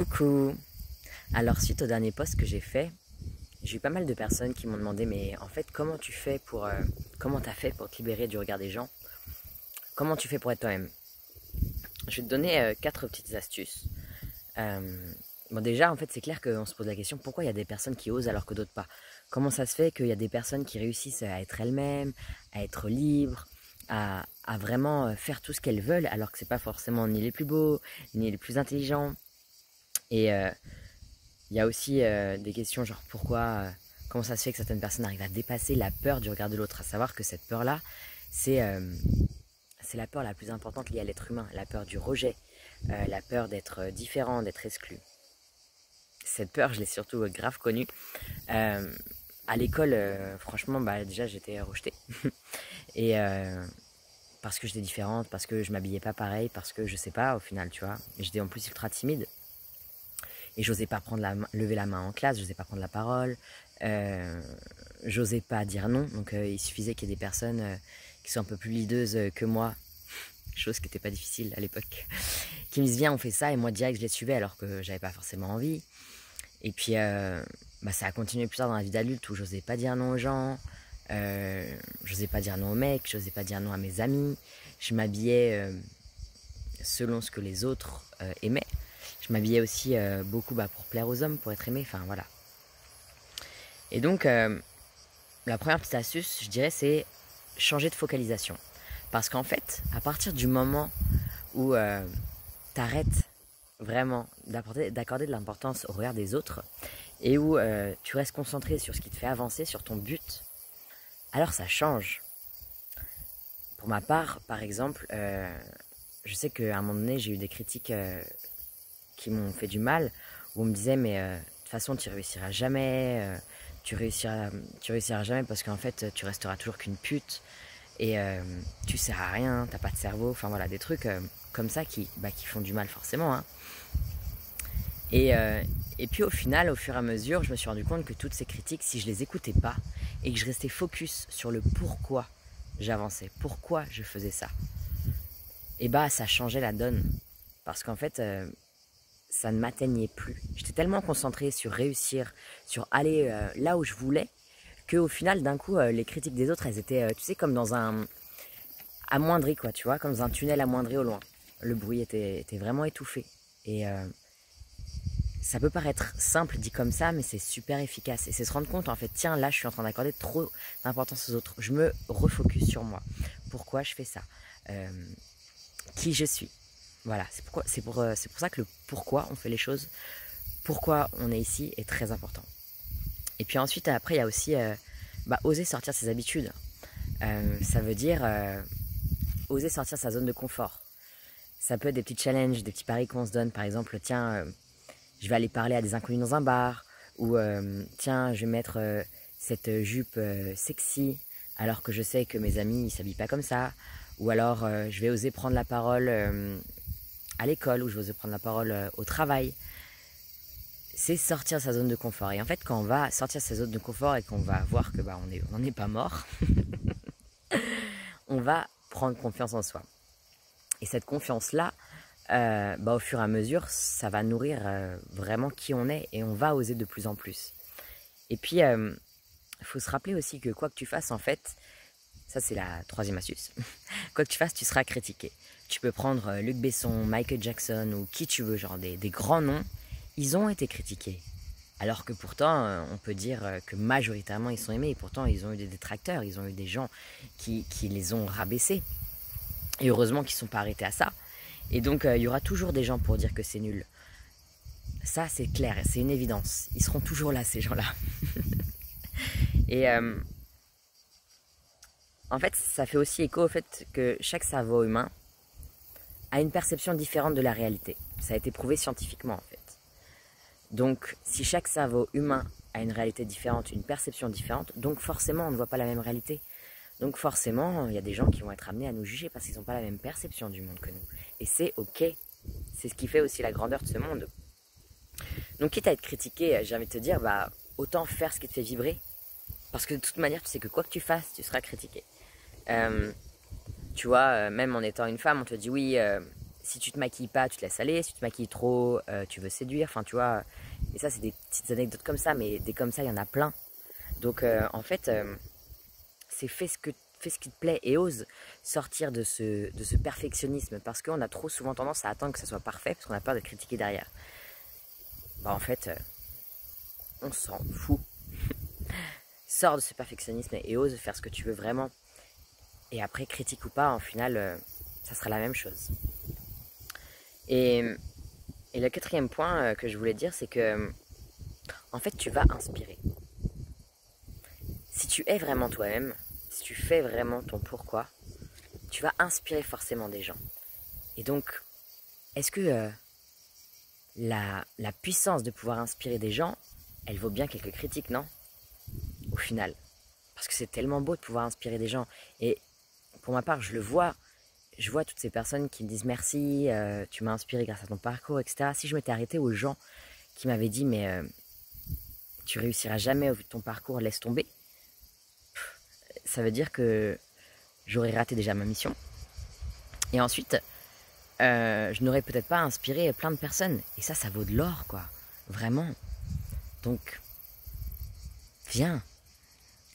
Coucou. Alors suite au dernier post que j'ai fait, j'ai eu pas mal de personnes qui m'ont demandé mais en fait comment tu fais pour comment t'as fait pour te libérer du regard des gens? Comment tu fais pour être toi-même? Je vais te donner 4 petites astuces. Bon déjà en fait c'est clair qu'on se pose la question pourquoi il y a des personnes qui osent alors que d'autres pas. Comment ça se fait qu'il y a des personnes qui réussissent à être elles-mêmes, à être libres, à vraiment faire tout ce qu'elles veulent alors que c'est pas forcément ni les plus beaux, ni les plus intelligents. Et il y a aussi des questions genre comment ça se fait que certaines personnes arrivent à dépasser la peur du regard de l'autre, à savoir que cette peur-là, c'est c'est la peur la plus importante liée à l'être humain, la peur du rejet, la peur d'être différent, d'être exclu. Cette peur, je l'ai surtout grave connue. À l'école, franchement, déjà j'étais rejetée. Et parce que j'étais différente, parce que je m'habillais pas pareil, parce que je sais pas au final, tu vois. J'étais en plus ultra timide. Et j'osais pas lever la main en classe, j'osais pas prendre la parole, j'osais pas dire non. Donc il suffisait qu'il y ait des personnes qui sont un peu plus leadeuses que moi, chose qui n'était pas difficile à l'époque, qui me disent viens on fait ça et moi direct je les suivais alors que j'avais pas forcément envie. Et puis ça a continué plus tard dans la vie d'adulte où j'osais pas dire non aux gens, j'osais pas dire non aux mecs, j'osais pas dire non à mes amis, je m'habillais selon ce que les autres aimaient. Je m'habillais aussi beaucoup pour plaire aux hommes, pour être aimé, enfin voilà. Et donc, la première petite astuce, je dirais, c'est changer de focalisation. Parce qu'en fait, à partir du moment où t'arrêtes vraiment d'accorder de l'importance au regard des autres et où tu restes concentré sur ce qui te fait avancer, sur ton but, alors ça change. Pour ma part, par exemple, je sais qu'à un moment donné, j'ai eu des critiques qui m'ont fait du mal, où on me disait mais de toute façon tu réussiras jamais, tu réussiras jamais parce qu'en fait tu resteras toujours qu'une pute et tu sers à rien, t'as pas de cerveau, enfin voilà des trucs comme ça qui font du mal forcément. Hein. Et puis au final, au fur et à mesure, je me suis rendu compte que toutes ces critiques, si je les écoutais pas et que je restais focus sur le pourquoi j'avançais, pourquoi je faisais ça, et ça changeait la donne parce qu'en fait ça ne m'atteignait plus. J'étais tellement concentrée sur réussir, sur aller là où je voulais, qu'au final, d'un coup, les critiques des autres, elles étaient, tu sais, comme dans un amoindri, quoi, tu vois, comme dans un tunnel amoindri au loin. Le bruit était vraiment étouffé. Et ça peut paraître simple dit comme ça, mais c'est super efficace. Et c'est se rendre compte, en fait, tiens, là, je suis en train d'accorder trop d'importance aux autres. Je me refocus sur moi. Pourquoi je fais ça qui je suis. Voilà, c'est pour ça que le pourquoi on fait les choses, pourquoi on est ici est très important. Et puis ensuite, après, il y a aussi oser sortir de ses habitudes. Ça veut dire oser sortir de sa zone de confort. Ça peut être des petits challenges, des petits paris qu'on se donne. Par exemple, tiens, je vais aller parler à des inconnus dans un bar. Ou tiens, je vais mettre cette jupe sexy alors que je sais que mes amis ne s'habillent pas comme ça. Ou alors, je vais oser prendre la parole à l'école, ou je vais oser prendre la parole au travail. C'est sortir de sa zone de confort. Et en fait, quand on va sortir de sa zone de confort et qu'on va voir que on n'est pas mort, on va prendre confiance en soi. Et cette confiance-là, au fur et à mesure, ça va nourrir vraiment qui on est et on va oser de plus en plus. Et puis, il faut se rappeler aussi que quoi que tu fasses, en fait, ça c'est la troisième astuce, quoi que tu fasses, tu seras critiqué. Tu peux prendre Luc Besson, Michael Jackson ou qui tu veux, genre des grands noms, ils ont été critiqués. Alors que pourtant, on peut dire que majoritairement ils sont aimés et pourtant ils ont eu des détracteurs, ils ont eu des gens qui les ont rabaissés. Et heureusement qu'ils ne sont pas arrêtés à ça. Et donc il y aura toujours des gens pour dire que c'est nul. Ça c'est clair, c'est une évidence. Ils seront toujours là ces gens-là. Et en fait, ça fait aussi écho au fait que chaque cerveau humain a une perception différente de la réalité. Ça a été prouvé scientifiquement en fait. Donc, si chaque cerveau humain a une réalité différente, une perception différente, donc forcément on ne voit pas la même réalité. Donc forcément, il y a des gens qui vont être amenés à nous juger parce qu'ils n'ont pas la même perception du monde que nous. Et c'est ok. C'est ce qui fait aussi la grandeur de ce monde. Donc quitte à être critiqué, j'ai envie de te dire, autant faire ce qui te fait vibrer. Parce que de toute manière, tu sais que quoi que tu fasses, tu seras critiqué. Tu vois, même en étant une femme, on te dit oui, si tu te maquilles pas, tu te laisses aller. Si tu te maquilles trop, tu veux séduire. Enfin, tu vois. Et ça, c'est des petites anecdotes comme ça, mais des comme ça, il y en a plein. Donc, en fait, c'est fais ce qui te plaît et ose sortir de ce perfectionnisme. Parce qu'on a trop souvent tendance à attendre que ça soit parfait, parce qu'on a peur d'être critiqué derrière. Bah, en fait, on s'en fout. Sors de ce perfectionnisme et ose faire ce que tu veux vraiment. Et après, critique ou pas, en final, ça sera la même chose. Et, et le quatrième point que je voulais dire, c'est que, en fait, tu vas inspirer. Si tu es vraiment toi-même, si tu fais vraiment ton pourquoi, tu vas inspirer forcément des gens. Et donc, est-ce que la puissance de pouvoir inspirer des gens, elle vaut bien quelques critiques, non? Au final. Parce que c'est tellement beau de pouvoir inspirer des gens. Et pour ma part, je vois toutes ces personnes qui me disent merci, tu m'as inspiré grâce à ton parcours, etc. Si je m'étais arrêté aux gens qui m'avaient dit mais tu réussiras jamais au vu de ton parcours, laisse tomber, ça veut dire que j'aurais raté déjà ma mission. Et ensuite, je n'aurais peut-être pas inspiré plein de personnes. Et ça vaut de l'or, quoi. Vraiment. Donc, viens,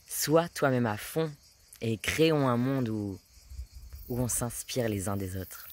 sois toi-même à fond et créons un monde où on s'inspire les uns des autres.